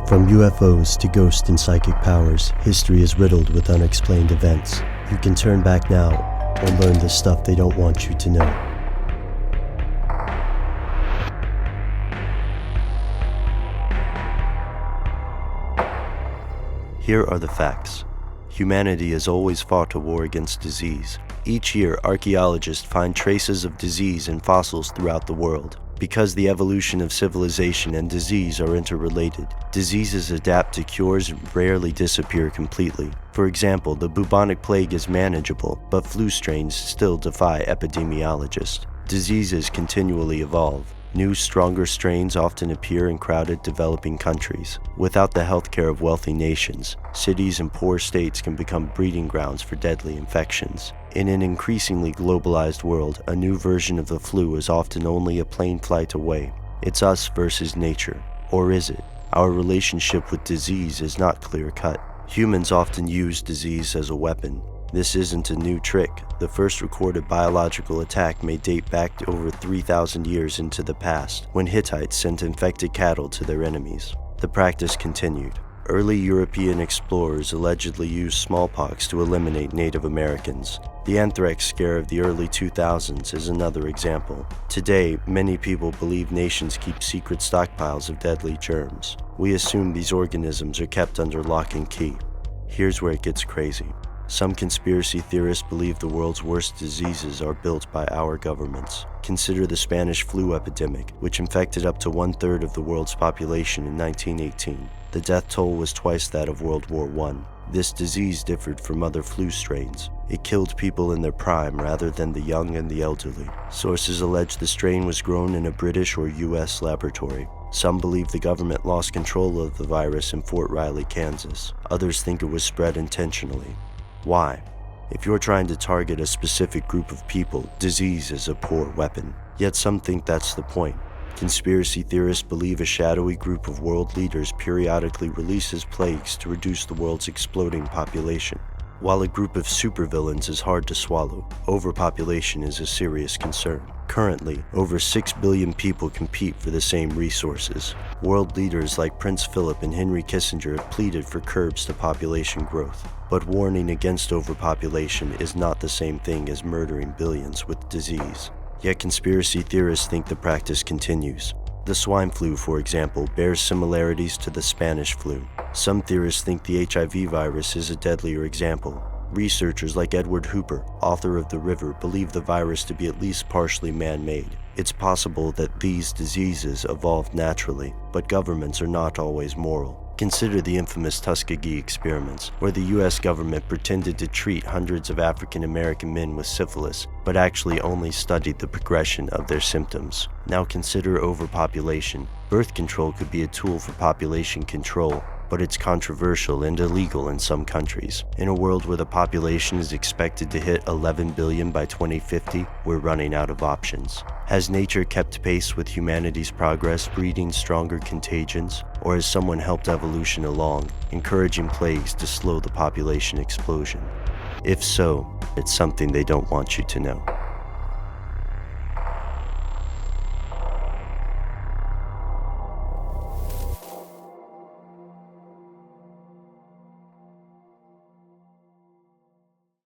From UFOs to ghost and psychic powers, history is riddled with unexplained events. You can turn back now or learn the stuff they don't want you to know. Here are the facts. Humanity has always fought a war against disease. Each year, archaeologists find traces of disease in fossils throughout the world. Because the evolution of civilization and disease are interrelated, diseases adapt to cures and rarely disappear completely. For example, the bubonic plague is manageable, but flu strains still defy epidemiologists. Diseases continually evolve. New, stronger strains often appear in crowded, developing countries. Without the healthcare of wealthy nations, cities and poor states can become breeding grounds for deadly infections. In an increasingly globalized world, a new version of the flu is often only a plane flight away. It's us versus nature. Or is it? Our relationship with disease is not clear-cut. Humans often use disease as a weapon. This isn't a new trick. The first recorded biological attack may date back to over 3,000 years into the past, when Hittites sent infected cattle to their enemies. The practice continued. Early European explorers allegedly used smallpox to eliminate Native Americans. The Anthrax scare of the early 2000s is another example. Today, many people believe nations keep secret stockpiles of deadly germs. We assume these organisms are kept under lock and key. Here's where it gets crazy. Some conspiracy theorists believe the world's worst diseases are built by our governments. Consider the Spanish flu epidemic, which infected up to 1/3 of the world's population in 1918. The death toll was twice that of World War I. This disease differed from other flu strains. It killed people in their prime rather than the young and the elderly. Sources allege the strain was grown in a British or US laboratory. Some believe the government lost control of the virus in Fort Riley, Kansas. Others think it was spread intentionally. Why? If you're trying to target a specific group of people, disease is a poor weapon. Yet some think that's the point. Conspiracy theorists believe a shadowy group of world leaders periodically releases plagues to reduce the world's exploding population. While a group of supervillains is hard to swallow, overpopulation is a serious concern. Currently, over 6 billion people compete for the same resources. World leaders like Prince Philip and Henry Kissinger have pleaded for curbs to population growth. But warning against overpopulation is not the same thing as murdering billions with disease. Yet conspiracy theorists think the practice continues. The swine flu, for example, bears similarities to the Spanish flu. Some theorists think the HIV virus is a deadlier example. Researchers like Edward Hooper, author of The River, believe the virus to be at least partially man-made. It's possible that these diseases evolved naturally, but governments are not always moral. Consider the infamous Tuskegee experiments, where the US government pretended to treat hundreds of African American men with syphilis, but actually only studied the progression of their symptoms. Now consider overpopulation. Birth control could be a tool for population control, but it's controversial and illegal in some countries. In a world where the population is expected to hit 11 billion by 2050, we're running out of options. Has nature kept pace with humanity's progress, breeding stronger contagions? Or has someone helped evolution along, encouraging plagues to slow the population explosion? If so, it's something they don't want you to know.